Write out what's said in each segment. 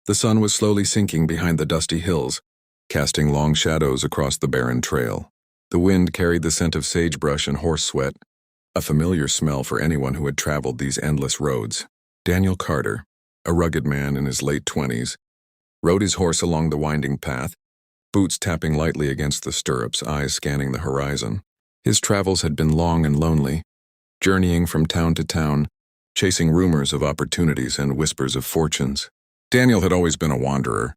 The sun was slowly sinking behind the dusty hills, casting long shadows across the barren trail. The wind carried the scent of sagebrush and horse sweat, a familiar smell for anyone who had traveled these endless roads. Daniel Carter, a rugged man in his late 20s, rode his horse along the winding path, boots tapping lightly against the stirrups, eyes scanning the horizon. His travels had been long and lonely, journeying from town to town, chasing rumors of opportunities and whispers of fortunes. Daniel had always been a wanderer.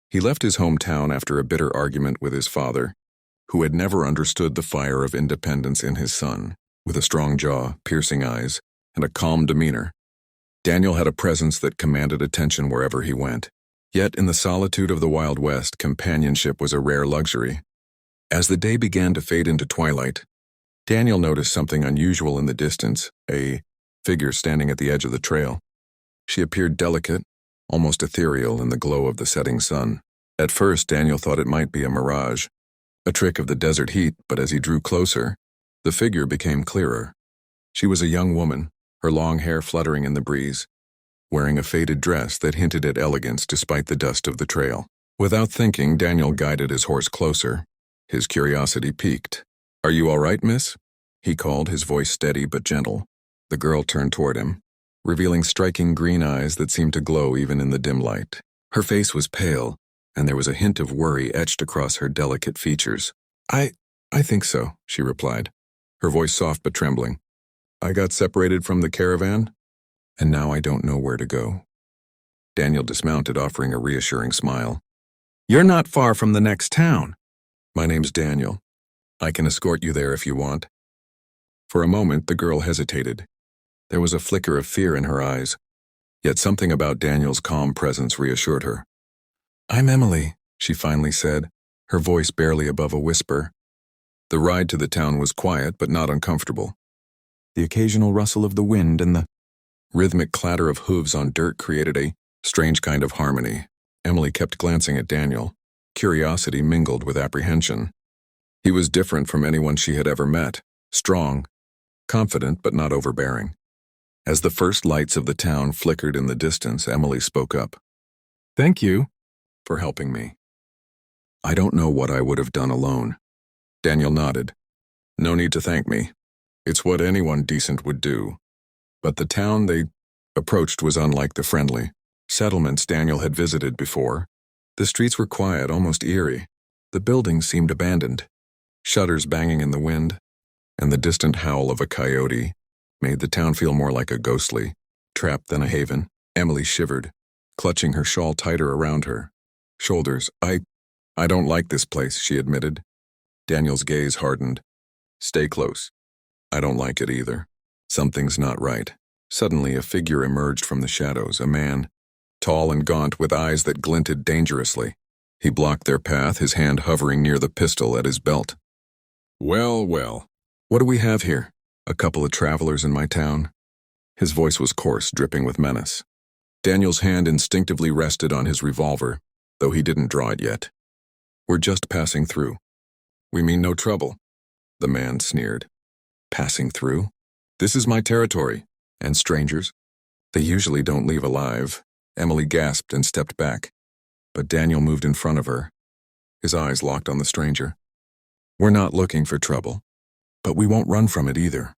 He left his hometown after a bitter argument with his father, who had never understood the fire of independence in his son. With a strong jaw, piercing eyes, and a calm demeanor, Daniel had a presence that commanded attention wherever he went. Yet in the solitude of the Wild West, companionship was a rare luxury. As the day began to fade into twilight, Daniel noticed something unusual in the distance, a figure standing at the edge of the trail. She appeared delicate, almost ethereal in the glow of the setting sun. At first, Daniel thought it might be a mirage, a trick of the desert heat, but as he drew closer, the figure became clearer. She was a young woman, her long hair fluttering in the breeze, wearing a faded dress that hinted at elegance despite the dust of the trail. Without thinking, Daniel guided his horse closer. His curiosity piqued. "Are you all right, miss?" he called, his voice steady but gentle. The girl turned toward him, revealing striking green eyes that seemed to glow even in the dim light. Her face was pale, and there was a hint of worry etched across her delicate features. I think so," she replied, her voice soft but trembling. "I got separated from the caravan, and now I don't know where to go." Daniel dismounted, offering a reassuring smile. "You're not far from the next town." "My name's Daniel. I can escort you there if you want." For a moment, the girl hesitated. There was a flicker of fear in her eyes, yet something about Daniel's calm presence reassured her. "I'm Emily," she finally said, her voice barely above a whisper. The ride to the town was quiet but not uncomfortable. The occasional rustle of the wind and the rhythmic clatter of hooves on dirt created a strange kind of harmony. Emily kept glancing at Daniel, curiosity mingled with apprehension. He was different from anyone she had ever met, strong, confident but not overbearing. As the first lights of the town flickered in the distance, Emily spoke up. "Thank you for helping me. I don't know what I would have done alone." Daniel nodded. "No need to thank me. It's what anyone decent would do." But the town they approached was unlike the friendly settlements Daniel had visited before. The streets were quiet, almost eerie. The buildings seemed abandoned, shutters banging in the wind, and the distant howl of a coyote made the town feel more like a ghostly trap than a haven. Emily shivered, clutching her shawl tighter around her shoulders. I don't like this place," she admitted. Daniel's gaze hardened. "Stay close. I don't like it either. Something's not right." Suddenly, a figure emerged from the shadows, a man, tall and gaunt, with eyes that glinted dangerously. He blocked their path, his hand hovering near the pistol at his belt. Well, what do we have here? A couple of travelers in my town?" His voice was coarse, dripping with menace. Daniel's hand instinctively rested on his revolver, though he didn't draw it yet. "We're just passing through." "We mean no trouble," the man sneered. "Passing through? This is my territory, and strangers, they usually don't leave alive." Emily gasped and stepped back, but Daniel moved in front of her, his eyes locked on the stranger. "We're not looking for trouble, but we won't run from it either."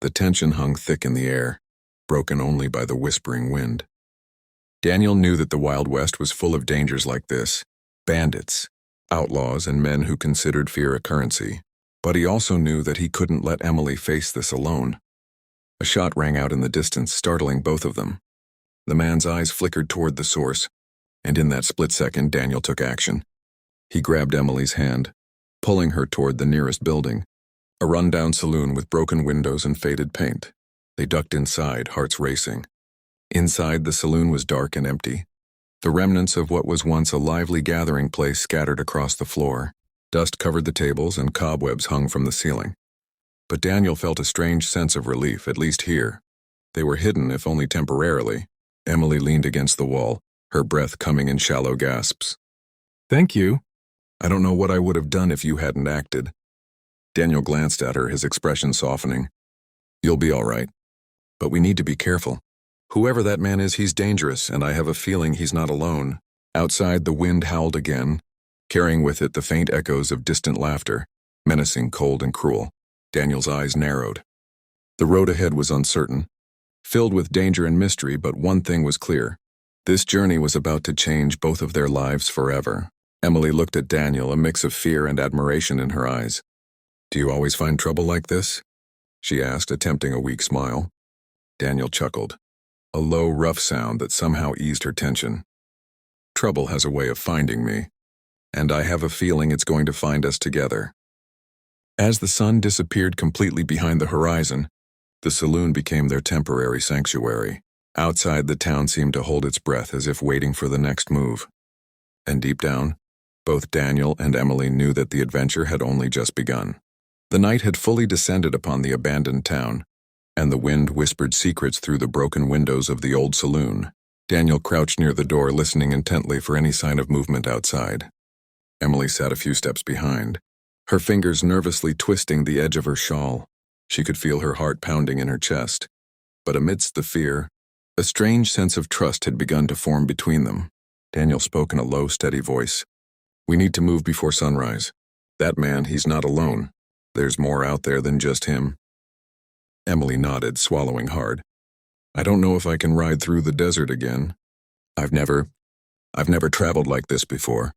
The tension hung thick in the air, broken only by the whispering wind. Daniel knew that the Wild West was full of dangers like this, bandits, outlaws, and men who considered fear a currency. But he also knew that he couldn't let Emily face this alone. A shot rang out in the distance, startling both of them. The man's eyes flickered toward the source, and in that split second, Daniel took action. He grabbed Emily's hand, pulling her toward the nearest building, a rundown saloon with broken windows and faded paint. They ducked inside, hearts racing. Inside, the saloon was dark and empty, the remnants of what was once a lively gathering place scattered across the floor. Dust covered the tables and cobwebs hung from the ceiling. But Daniel felt a strange sense of relief, at least here. They were hidden, if only temporarily. Emily leaned against the wall, her breath coming in shallow gasps. "Thank you. I don't know what I would have done if you hadn't acted." Daniel glanced at her, his expression softening. "You'll be all right. But we need to be careful. "Whoever that man is, he's dangerous, and I have a feeling he's not alone." Outside, the wind howled again, carrying with it the faint echoes of distant laughter, menacing, cold, and cruel. Daniel's eyes narrowed. The road ahead was uncertain, filled with danger and mystery, but one thing was clear. This journey was about to change both of their lives forever. Emily looked at Daniel, a mix of fear and admiration in her eyes. "Do you always find trouble like this?" she asked, attempting a weak smile. Daniel chuckled, a low, rough sound that somehow eased her tension. "Trouble has a way of finding me, and I have a feeling it's going to find us together." As the sun disappeared completely behind the horizon, the saloon became their temporary sanctuary. Outside, the town seemed to hold its breath as if waiting for the next move. And deep down, both Daniel and Emily knew that the adventure had only just begun. The night had fully descended upon the abandoned town, and the wind whispered secrets through the broken windows of the old saloon. Daniel crouched near the door, listening intently for any sign of movement outside. Emily sat a few steps behind, her fingers nervously twisting the edge of her shawl. She could feel her heart pounding in her chest. But amidst the fear, a strange sense of trust had begun to form between them. Daniel spoke in a low, steady voice. "We need to move before sunrise. That man, he's not alone. There's more out there than just him." Emily nodded, swallowing hard. "I don't know if I can ride through the desert again. I've never traveled like this before."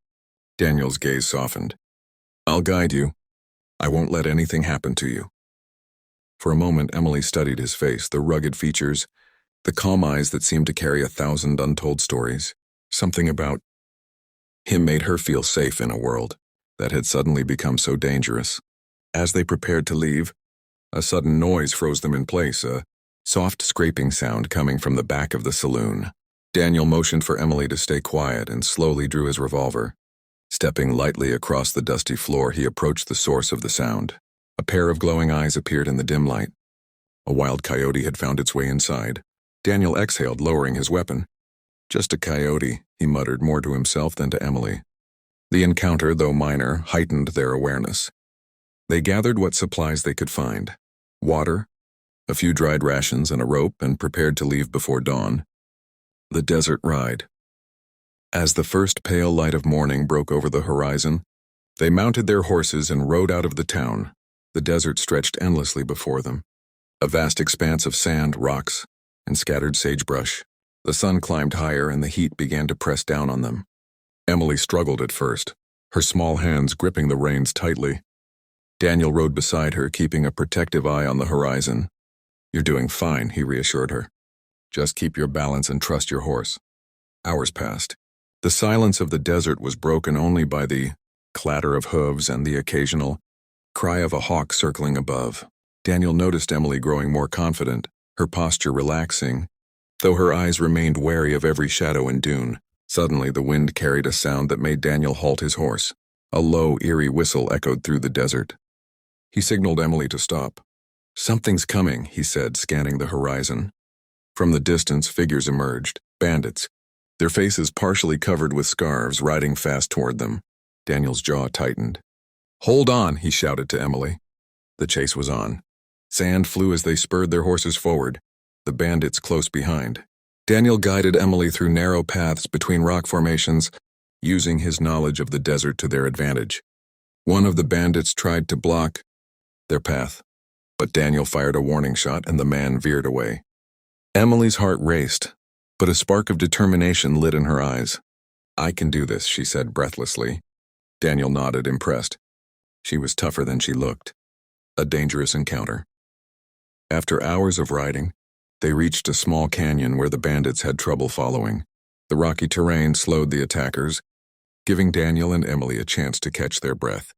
Daniel's gaze softened. "I'll guide you. I won't let anything happen to you." For a moment, Emily studied his face, the rugged features, the calm eyes that seemed to carry 1,000 untold stories. Something about him made her feel safe in a world that had suddenly become so dangerous. As they prepared to leave, a sudden noise froze them in place, a soft scraping sound coming from the back of the saloon. Daniel motioned for Emily to stay quiet and slowly drew his revolver. Stepping lightly across the dusty floor, he approached the source of the sound. A pair of glowing eyes appeared in the dim light. A wild coyote had found its way inside. Daniel exhaled, lowering his weapon. "Just a coyote," he muttered, more to himself than to Emily. The encounter, though minor, heightened their awareness. They gathered what supplies they could find: water, a few dried rations, and a rope, and prepared to leave before dawn. The desert ride. As the first pale light of morning broke over the horizon, they mounted their horses and rode out of the town. The desert stretched endlessly before them, a vast expanse of sand, rocks, and scattered sagebrush. The sun climbed higher and the heat began to press down on them. Emily struggled at first, her small hands gripping the reins tightly. Daniel rode beside her, keeping a protective eye on the horizon. "You're doing fine," he reassured her. "Just keep your balance and trust your horse." Hours passed. The silence of the desert was broken only by the clatter of hooves and the occasional cry of a hawk circling above. Daniel noticed Emily growing more confident, her posture relaxing, though her eyes remained wary of every shadow and dune. Suddenly, the wind carried a sound that made Daniel halt his horse. A low, eerie whistle echoed through the desert. He signaled Emily to stop. "Something's coming," he said, scanning the horizon. From the distance, figures emerged, bandits, their faces partially covered with scarves, riding fast toward them. Daniel's jaw tightened. "Hold on," he shouted to Emily. The chase was on. Sand flew as they spurred their horses forward, the bandits close behind. Daniel guided Emily through narrow paths between rock formations, using his knowledge of the desert to their advantage. One of the bandits tried to block their path, but Daniel fired a warning shot and the man veered away. Emily's heart raced, but a spark of determination lit in her eyes. "I can do this," she said breathlessly. Daniel nodded, impressed. She was tougher than she looked. A dangerous encounter. After hours of riding, they reached a small canyon where the bandits had trouble following. The rocky terrain slowed the attackers, giving Daniel and Emily a chance to catch their breath.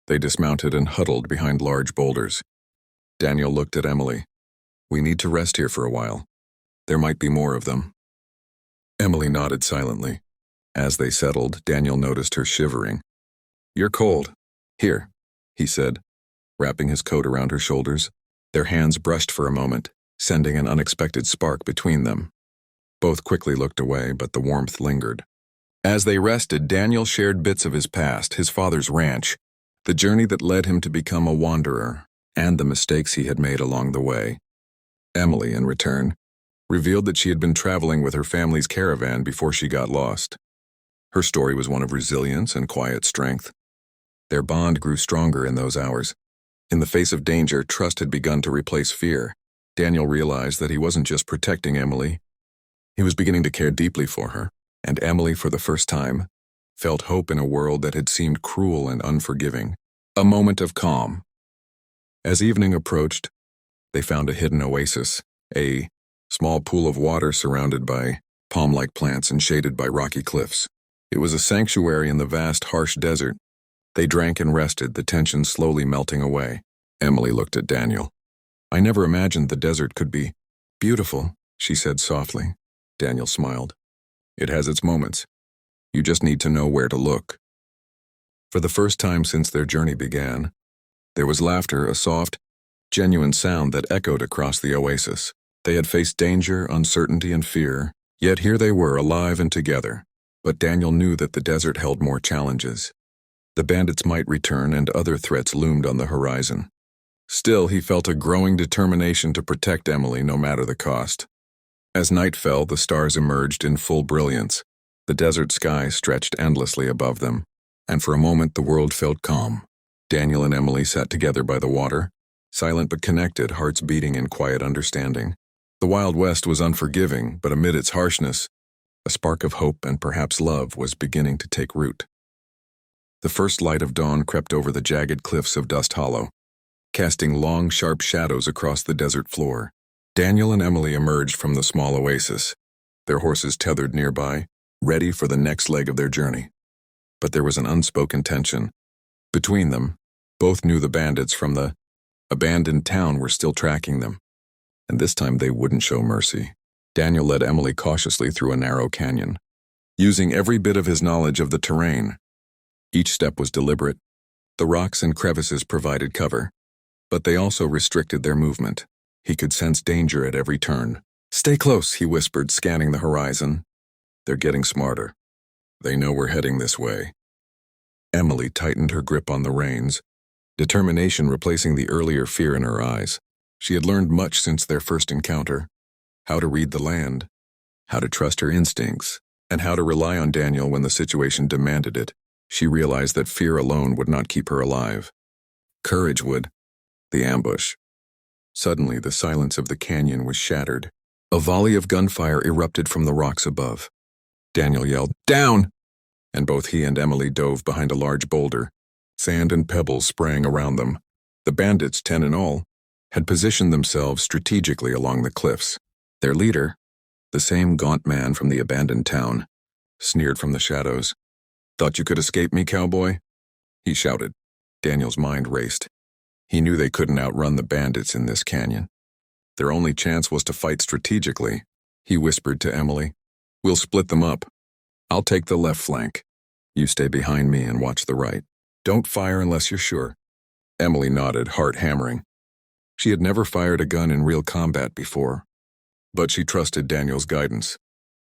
They dismounted and huddled behind large boulders. Daniel looked at Emily. "We need to rest here for a while. There might be more of them." Emily nodded silently. As they settled, Daniel noticed her shivering. "You're cold. Here," he said, wrapping his coat around her shoulders. Their hands brushed for a moment, sending an unexpected spark between them. Both quickly looked away, but the warmth lingered. As they rested, Daniel shared bits of his past, his father's ranch, the journey that led him to become a wanderer, and the mistakes he had made along the way. Emily, in return, revealed that she had been traveling with her family's caravan before she got lost. Her story was one of resilience and quiet strength. Their bond grew stronger in those hours. In the face of danger, trust had begun to replace fear. Daniel realized that he wasn't just protecting Emily. He was beginning to care deeply for her, and Emily, for the first time, felt hope in a world that had seemed cruel and unforgiving. A moment of calm. As evening approached, they found a hidden oasis, a small pool of water surrounded by palm-like plants and shaded by rocky cliffs. It was a sanctuary in the vast, harsh desert. They drank and rested, the tension slowly melting away. Emily looked at Daniel. "I never imagined the desert could be beautiful," she said softly. Daniel smiled. "It has its moments. You just need to know where to look." For the first time since their journey began, there was laughter, a soft, genuine sound that echoed across the oasis. They had faced danger, uncertainty, and fear, yet here they were, alive and together. But Daniel knew that the desert held more challenges. The bandits might return, and other threats loomed on the horizon. Still, he felt a growing determination to protect Emily no matter the cost. As night fell, the stars emerged in full brilliance. The desert sky stretched endlessly above them, and for a moment the world felt calm. Daniel and Emily sat together by the water, silent but connected, hearts beating in quiet understanding. The Wild West was unforgiving, but amid its harshness, a spark of hope and perhaps love was beginning to take root. The first light of dawn crept over the jagged cliffs of Dust Hollow, casting long, sharp shadows across the desert floor. Daniel and Emily emerged from the small oasis, their horses tethered nearby, ready for the next leg of their journey. But there was an unspoken tension. Between them, both knew the bandits from the abandoned town were still tracking them, and this time they wouldn't show mercy. Daniel led Emily cautiously through a narrow canyon, using every bit of his knowledge of the terrain. Each step was deliberate. The rocks and crevices provided cover, but they also restricted their movement. He could sense danger at every turn. "Stay close," he whispered, scanning the horizon. "They're getting smarter. They know we're heading this way." Emily tightened her grip on the reins, determination replacing the earlier fear in her eyes. She had learned much since their first encounter: how to read the land, how to trust her instincts, and how to rely on Daniel when the situation demanded it. She realized that fear alone would not keep her alive. Courage would. The ambush. Suddenly, the silence of the canyon was shattered. A volley of gunfire erupted from the rocks above. Daniel yelled, "Down!" and both he and Emily dove behind a large boulder. Sand and pebbles sprang around them. The bandits, 10 in all, had positioned themselves strategically along the cliffs. Their leader, the same gaunt man from the abandoned town, sneered from the shadows. "Thought you could escape me, cowboy?" he shouted. Daniel's mind raced. He knew they couldn't outrun the bandits in this canyon. Their only chance was to fight strategically. He whispered to Emily, "We'll split them up. I'll take the left flank. You stay behind me and watch the right. Don't fire unless you're sure." Emily nodded, heart hammering. She had never fired a gun in real combat before, but she trusted Daniel's guidance.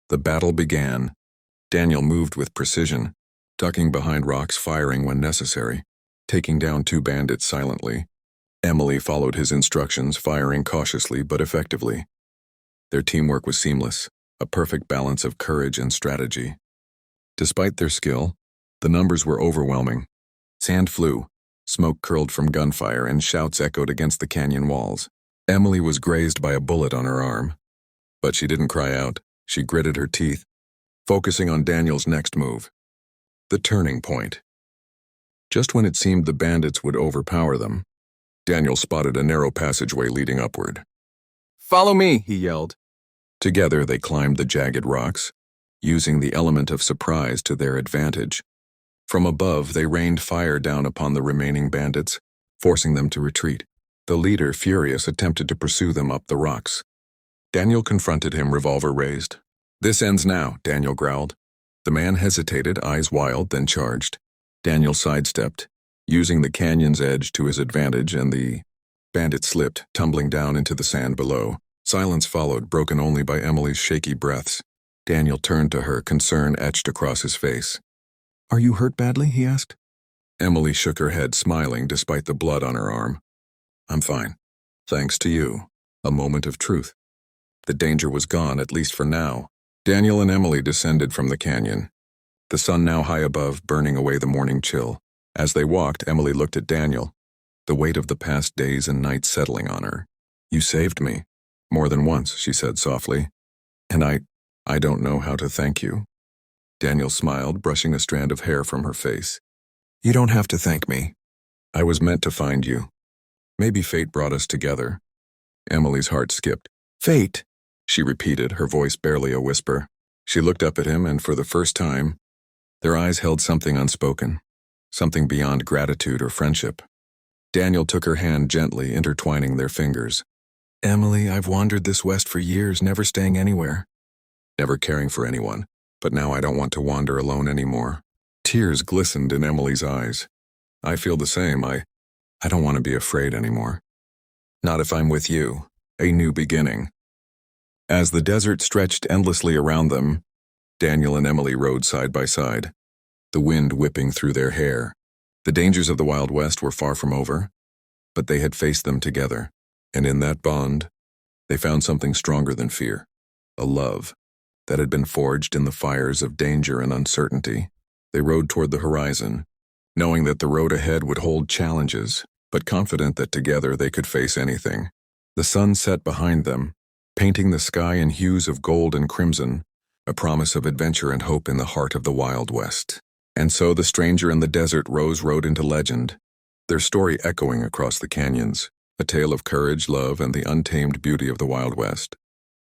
The battle began. Daniel moved with precision, ducking behind rocks, firing when necessary, taking down 2 bandits silently. Emily followed his instructions, firing cautiously but effectively. Their teamwork was seamless, a perfect balance of courage and strategy. Despite their skill, the numbers were overwhelming. Sand flew, smoke curled from gunfire, and shouts echoed against the canyon walls. Emily was grazed by a bullet on her arm, but she didn't cry out. She gritted her teeth, focusing on Daniel's next move. The turning point. Just when it seemed the bandits would overpower them, Daniel spotted a narrow passageway leading upward. "Follow me," he yelled. Together they climbed the jagged rocks, using the element of surprise to their advantage. From above, they rained fire down upon the remaining bandits, forcing them to retreat. The leader, furious, attempted to pursue them up the rocks. Daniel confronted him, revolver raised. "This ends now," Daniel growled. The man hesitated, eyes wild, then charged. Daniel sidestepped, using the canyon's edge to his advantage, and the bandit slipped, tumbling down into the sand below. Silence followed, broken only by Emily's shaky breaths. Daniel turned to her, concern etched across his face. "Are you hurt badly?" he asked. Emily shook her head, smiling despite the blood on her arm. "I'm fine. Thanks to you." A moment of truth. The danger was gone, at least for now. Daniel and Emily descended from the canyon, the sun now high above, burning away the morning chill. As they walked, Emily looked at Daniel, the weight of the past days and nights settling on her. "You saved me." "More than once," she said softly. "And I don't know how to thank you." Daniel smiled, brushing a strand of hair from her face. "You don't have to thank me. I was meant to find you. Maybe fate brought us together." Emily's heart skipped. "Fate," she repeated, her voice barely a whisper. She looked up at him, and for the first time, their eyes held something unspoken, something beyond gratitude or friendship. Daniel took her hand gently, intertwining their fingers. "Emily, I've wandered this west for years, never staying anywhere, never caring for anyone, but now I don't want to wander alone anymore." Tears glistened in Emily's eyes. "I feel the same. I don't want to be afraid anymore. Not if I'm with you. A new beginning." As the desert stretched endlessly around them, Daniel and Emily rode side by side, the wind whipping through their hair. The dangers of the Wild West were far from over, but they had faced them together, and in that bond, they found something stronger than fear, a love that had been forged in the fires of danger and uncertainty. They rode toward the horizon, knowing that the road ahead would hold challenges, but confident that together they could face anything. The sun set behind them, painting the sky in hues of gold and crimson, a promise of adventure and hope in the heart of the Wild West. And so the stranger in the desert rode into legend, their story echoing across the canyons, a tale of courage, love, and the untamed beauty of the Wild West.